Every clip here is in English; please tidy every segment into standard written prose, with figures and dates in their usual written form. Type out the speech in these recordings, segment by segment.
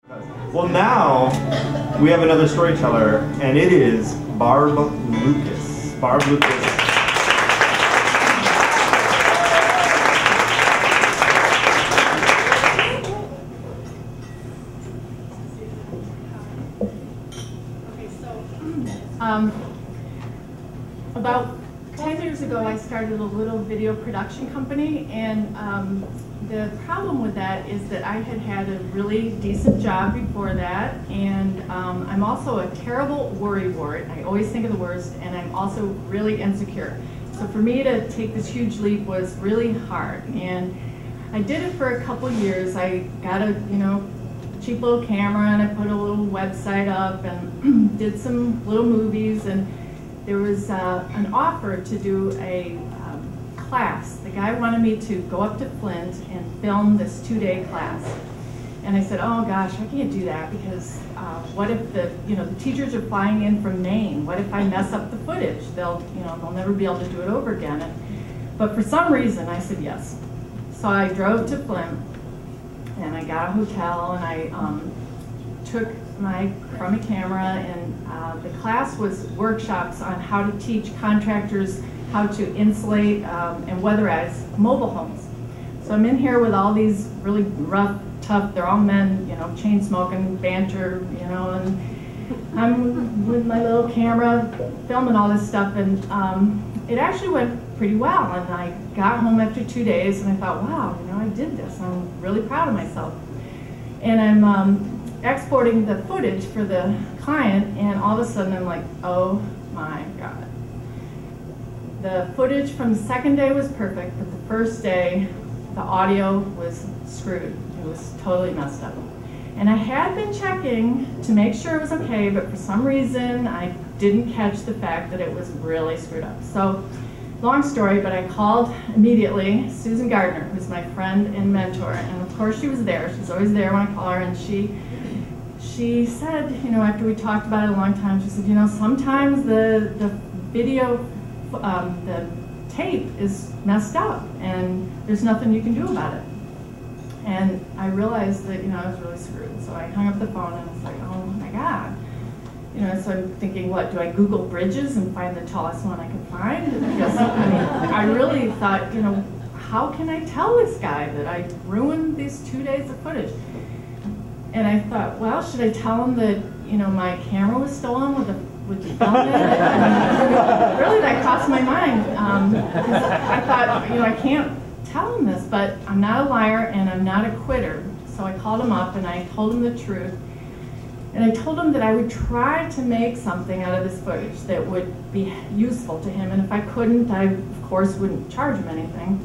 Well, now we have another storyteller, and it is Barb Lucas. Barb Lucas. About 10 years ago, I started a little video production company, and the problem with that is that I had had a really decent job before that, and I'm also a terrible worrywart. I always think of the worst, and I'm also really insecure. So for me to take this huge leap was really hard, and I did it for a couple years. I got a cheap little camera, and I put a little website up and did some little movies, and there was an offer to do a class. The guy wanted me to go up to Flint and film this 2-day class. And I said, oh gosh, I can't do that because what if the teachers are flying in from Maine? What if I mess up the footage? They'll never be able to do it over again. But for some reason I said yes. So I drove to Flint and I got a hotel, and I took my crummy camera, and the class was workshops on how to teach contractors how to insulate and weatherize mobile homes. So I'm in here with all these really rough, tough, they're all men, chain smoking, banter, and I'm with my little camera filming all this stuff, and it actually went pretty well. And I got home after 2 days and I thought, wow, I did this. I'm really proud of myself. And I'm exporting the footage for the client, and all of a sudden I'm like, oh my God. The footage from the second day was perfect, but the first day, the audio was screwed. It was totally messed up. And I had been checking to make sure it was okay, but for some reason, I didn't catch the fact that it was really screwed up. So, long story, but I called immediately Susan Gardner, who's my friend and mentor, and of course she was there. She's always there when I call her, and she said, after we talked about it a long time, she said, sometimes the video, the tape is messed up, and there's nothing you can do about it. And I realized that, I was really screwed. So I hung up the phone and I was like, oh my God. So I'm thinking, what, do I Google bridges and find the tallest one I can find? Because, I really thought, how can I tell this guy that I ruined these 2 days of footage? And I thought, well, should I tell him that, my camera was stolen with the film in it? And really, that crossed my mind. Because I thought, I can't tell him this, but I'm not a liar and I'm not a quitter. So I called him up and I told him the truth. And I told him that I would try to make something out of this footage that would be useful to him. And if I couldn't, I, of course, wouldn't charge him anything.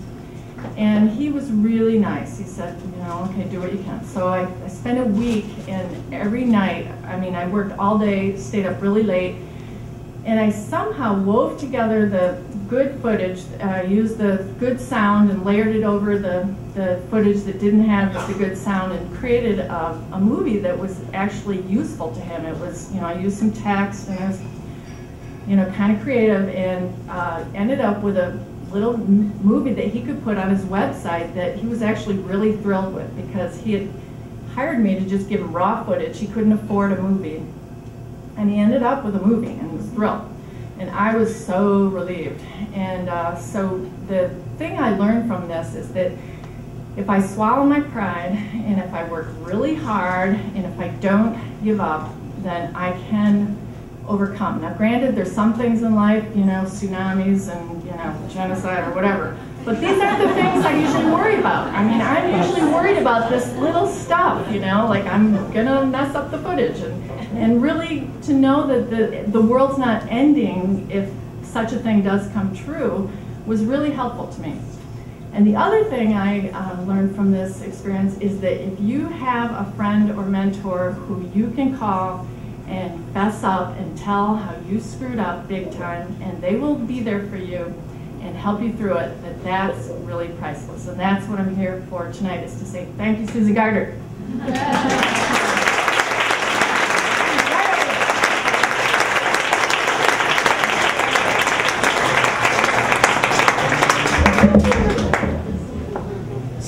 And he was really nice. He said, okay, do what you can. So I spent a week, and every night, I worked all day, stayed up really late, and I somehow wove together the good footage, used the good sound and layered it over the footage that didn't have the good sound, and created a movie that was actually useful to him. It was, I used some text, and I was, kind of creative, and ended up with a little movie that he could put on his website that he was actually really thrilled with, because he had hired me to just give him raw footage. He couldn't afford a movie. And he ended up with a movie and was thrilled. And I was so relieved. And so the thing I learned from this is that if I swallow my pride, and if I work really hard, and if I don't give up, then I can overcome. Now granted, there's some things in life, tsunamis and genocide or whatever, but these aren't the things I usually worry about. I'm usually worried about this little stuff, like I'm gonna mess up the footage, and really to know that the world's not ending if such a thing does come true was really helpful to me. And the other thing I learned from this experience is that if you have a friend or mentor who you can call and fess up and tell how you screwed up big time, and they will be there for you and help you through it, that's really priceless. And that's what I'm here for tonight, is to say thank you, Susan Gardner.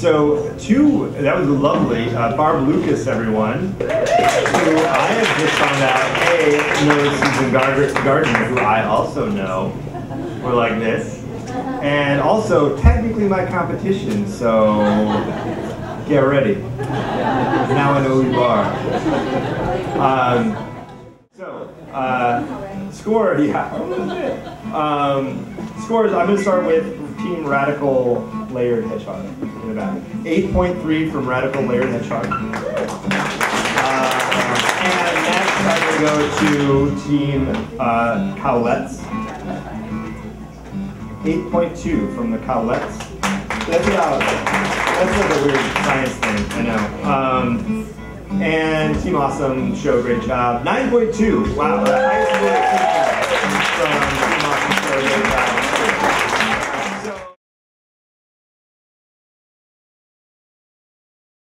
So that was lovely. Barb Lucas, everyone, who I have just found out, knows Susan Gardner, who I also know. We're like this. And also, technically my competition, so get ready. Now I know who you are. Score, yeah. Scores, I'm going to start with Team Radical Layered Hedgehog in the back. 8.3 from Radical Layered Hedgehog. And next I'm going to go to Team Cowlettes. 8.2 from the Cowlettes. That's like a weird science thing, I know. And Team Awesome Show, great job. 9.2, wow, the highest score from Team Awesome Show, great job.